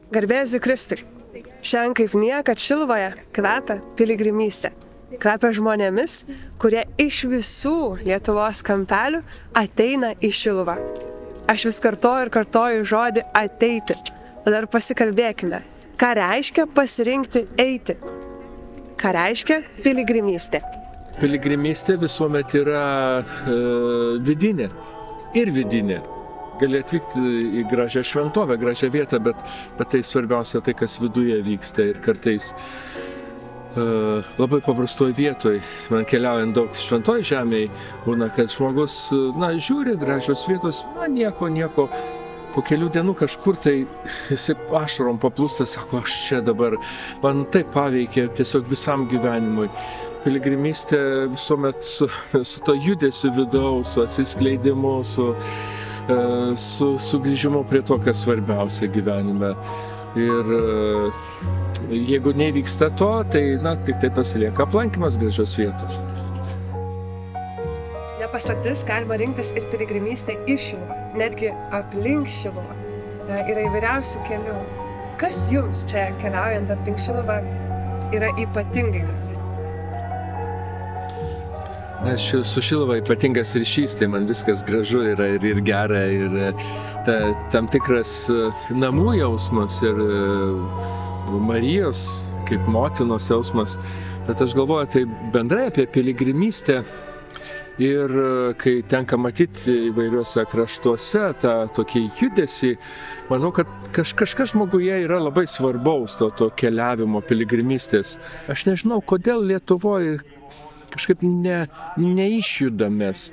Garbėsiu Kristui. Šiandien kaip niekad Šiluvoje kvepia piligrimystė. Kvepia žmonėmis, kurie iš visų Lietuvos kampelių ateina į Šiluvą. Aš vis kartoju žodį ateiti. Tada ir pasikalbėkime, ką reiškia pasirinkti eiti. Ką reiškia piligrimystė. Piligrimystė visuomet yra vidinė ir vidinė. Gali atvykti į gražią šventovę, gražią vietą, bet tai svarbiausia tai, kas viduje vyksta. Ir kartais labai paprastoje vietoje, man keliaujant daug šventoje žemėje, būna, kad žmogus, žiūri gražios vietos, nieko. Po kelių dienų kažkur tai jis ašarom paplūsta, sako, aš čia dabar, man tai paveikė tiesiog visam gyvenimui. Piligrimystė visuomet su to judesiu vidaus, su atsiskleidimu, su sugrįžimu prie to, kas svarbiausia gyvenime. Ir jeigu nevyksta to, tai tik tai pasilieka aplankymas gražios vietos. Nepaslaptis, galima rinktis ir piligrimystę į Šiluvą, netgi aplink Šiluvą. Yra įvairiausių kelių. Kas jums čia keliaujant aplink Šiluvą yra ypatingai gražu? Su Šiluva ypatingas ryšys, tai man viskas gražu yra ir gera, ir tam tikras namų jausmas ir Marijos kaip motinos jausmas. Bet aš galvoju tai bendrai apie piligrimystę ir kai tenka matyti įvairiuose kraštuose tą tokį judesį, manau, kad kažkas žmoguje yra labai svarbaus to keliavimo piligrimystės. Aš nežinau, kodėl Lietuvoje kažkaip neišjudamės,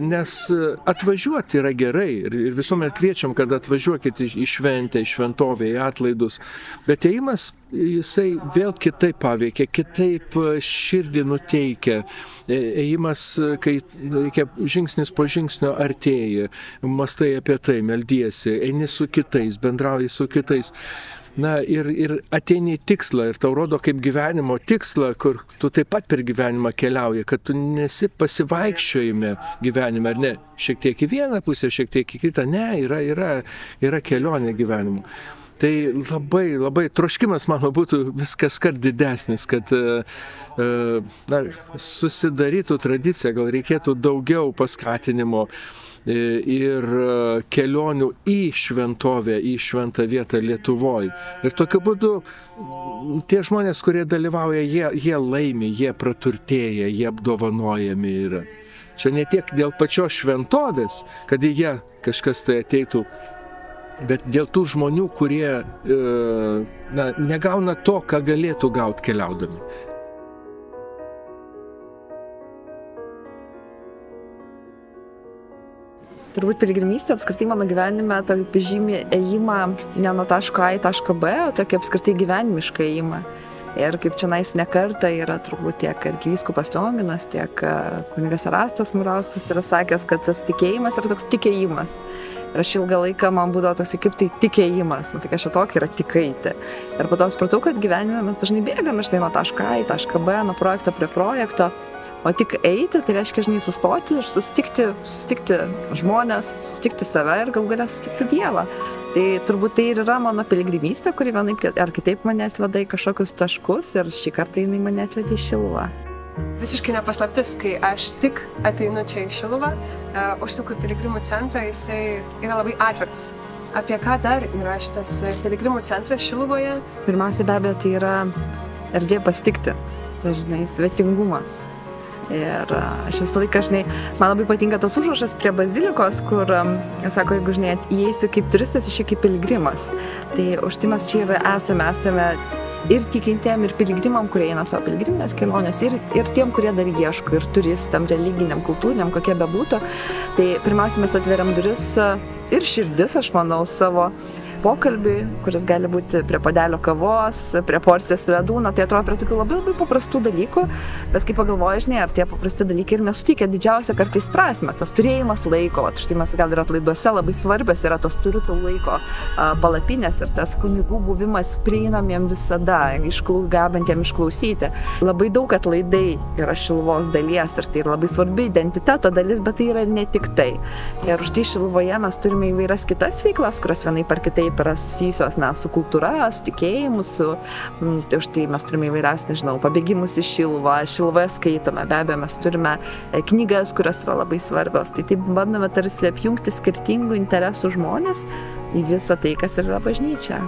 nes atvažiuoti yra gerai ir visuomet kviečiam, kad atvažiuokit į šventę, į šventovę, į atlaidus, bet ėjimas jisai vėl kitaip paveikia, kitaip širdį nuteikia. Ėjimas, kai reikia žingsnis po žingsnio artėji, mąstai apie tai, meldiesi, eini su kitais, bendrauji su kitais. Ir ateini į tikslą ir tau rodo kaip gyvenimo tikslą, kur tu taip pat per gyvenimą keliauji, kad tu nesi pasivaikščiojime gyvenime, ar ne, šiek tiek į vieną pusę, šiek tiek į kitą, ne, yra kelionė gyvenimu. Tai labai troškimas mano būtų viskas kart didesnis, kad susidarytų tradicija, gal reikėtų daugiau paskatinimo ir kelionių į šventovę, į šventą vietą Lietuvoje. Ir tokiu būdu tie žmonės, kurie dalyvauja, jie laimi, jie praturtėja, jie apdovanojami yra. Čia ne tiek dėl pačios šventovės, kad į ją kažkas tai ateitų, bet dėl tų žmonių, kurie negauna to, ką galėtų gauti keliaudami. Turbūt piligrimystė apskritai mano gyvenime tokį žymi ėjimą ne nuo taško A į tašką B, o tokį apskritai gyvenimišką ėjimą. Ir kaip čionais ne kartą yra turbūt tiek arkivyskupas Lionginas, tiek kunigas Erastas Murauskas yra sakęs, kad tas tikėjimas yra toks tikėjimas. Ir aš ilgą laiką man būdavo toks, kaip tai tikėjimas, tai kažkaip tokį yra tik eiti. Ir po to supratau, kad gyvenime mes dažnai bėgame nuo taško A į tašką B, nuo projekto prie projekto. O tik eiti, tai reiškia, sustoti ir susitikti žmonės, susitikti save ir galų gale susitikti Dievą. Tai turbūt tai ir yra mano piligrimystė, kuri vienaip ar kitaip mane atveda į kažkokius taškus ir šį kartą jinai mane atvedė į Šiluvą. Visiškai nepaslaptis, kai aš tik ateinu čia į Šiluvą, užsuku į piligrimų centrą, jisai yra labai atviras. Apie ką dar yra šitas piligrimų centras Šiluvoje? Pirmiausia, be abejo, tai yra erdvė pasitikti, dažnai svetingumas. Ir aš visą laiką, man labai patinka tos užrašas prie bazilikos, kur, sako, jeigu, įeisi kaip turistas, išėjai kaip piligrimas. Tai už tai mes čia ir esame ir tikintiem, ir piligrimam, kurie eina savo piligriminės kelionės, ir tiem, kurie dar ieško, ir turistam, religiniam, kultūriniam, kokie bebūtų. Tai pirmiausia, mes atveriam duris ir širdis, aš manau, savo pokalbiui, kuris gali būti prie puodelio kavos, prie porcijos ledų, tai atrodo prie tokių labai paprastų dalykų, bet kai pagalvoji, ar tie paprasti dalykai ir nesuteikia didžiausią kartais prasmę, tas turėjimas laiko, štai mes gal ir atlaiduose labai svarbios yra tos turiu to laiko palapinės ir tas kunigų buvimas prieinamiem visada, gabantiem išklausyti. Labai daug atlaidai yra Šiluvos dalies ir tai yra labai svarbi identiteto dalis, bet tai yra ne tik tai. Ir už tai Šiluvoje mes turime įvairias kitas veiklas, kurios vienaip ar kitaip kitaip yra susijusios su kultūra, su tikėjimu, tai už tai mes turime įvairiausias, nežinau, pabėgimus į Šiluvą, Šiluvoje skaitome, be abejo, mes turime knygas, kurios yra labai svarbios, tai taip bandome tarsi apjungti skirtingų interesų žmonės į visą tai, kas yra bažnyčia.